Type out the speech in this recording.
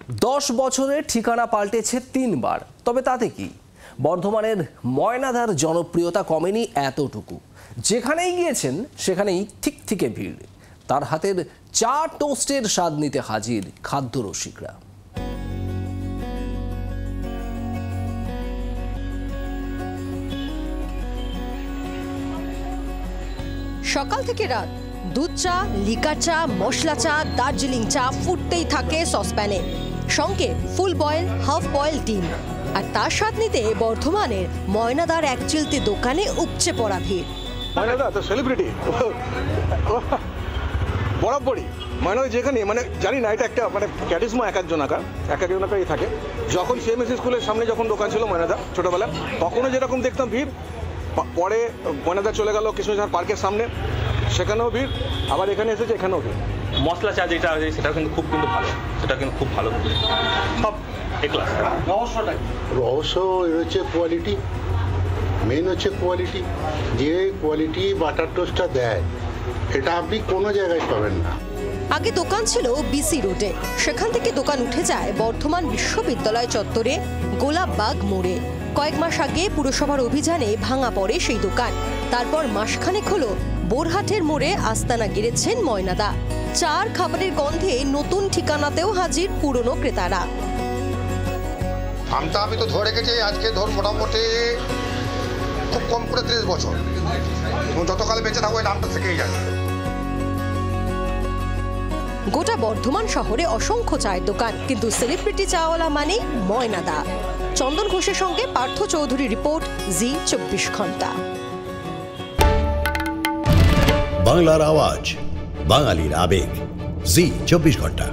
10 বছরে ঠিকানা পাল্টেছে 3 বার, তবে তাতে কি বর্ধমানের ময়নাদার জনপ্রিয়তা কমেনি এতটুকু। যেখানেই গিয়েছেন সেখানেই ঠিকঠিকে ভিড়। তার হাতের চা টোস্টের স্বাদ নিতে হাজির খাদ্যরসিকরা। সকাল থেকে রাত দুধ চা, লিকার চা, মশলা চা, দার্জিলিং চা ফুটতেই থাকে সসপ্যানে, সঙ্গে ফুল বয়েল, হাফ বয়েল ডিম। আর তার স্বাদ নিতে বর্ধমানের ময়নাদার এক চিলতে দোকানে উপচে পড়া ভিড়। ময়নাদা তো সেলিব্রিটি বরাবরই। ময়নাদা যেখানে জানি না, এটা একটা ক্যারিজমা এক একজনাকারই থাকে। যখন সিএমএসি স্কুলের সামনে যখন দোকান ছিল ময়নাদা ছোটবেলা, তখনও যেরকম দেখতাম ভিড়, পরে ময়নাদা চলে গেল কৃষ্ণসার পার্কের সামনে, সেখানেও ভিড়, আবার এখানে এসেছে এখানেও ভিড়। মশলা চা যেটা আছে সেটা কিন্তু খুব ভালো, সেটা কিন্তু খুব ভালো সব ক্লাস। রহস্যটা রহস্য হচ্ছে কোয়ালিটি, মেন হচ্ছে কোয়ালিটি। যে কোয়ালিটি বাটার টোস্টটা দেয় এটা আপনি কোনো জায়গায় পাবেন না। আগে দোকান ছিল বিসি রোডে, সেখান থেকে দোকান উঠে যায় বর্ধমান বিশ্ববিদ্যালয় চত্বরে গোলাপবাগ মোড়ে। কয়েক মাস আগে পুরসভার অভিযানে ভাঙা পড়ে সেই দোকান। তারপর মাসখানেক হলো বোরহাটের মোড়ে আস্তানা গেড়েছেন ময়নাদা। চার খাবারের গন্ধে নতুন ঠিকানাতেও হাজির পুরনো ক্রেতারা। আমি তো ধরে রেখেছি আজকে মোটামুটি খুব কম করে 30 বছর, যতকাল বেঁচে থাকবো এই নামটা থেকেই যায়। গোটা বর্ধমান শহরে অসংখ্য চায়ের দোকান, কিন্তু সেলিব্রিটি চাওয়ালা মানে ময়নাদা। চন্দন ঘোষের সঙ্গে পার্থ চৌধুরী, রিপোর্ট, জি 24 ঘন্টা। বাংলার আওয়াজ, বাঙালির আবেগ, জি 24 ঘন্টা।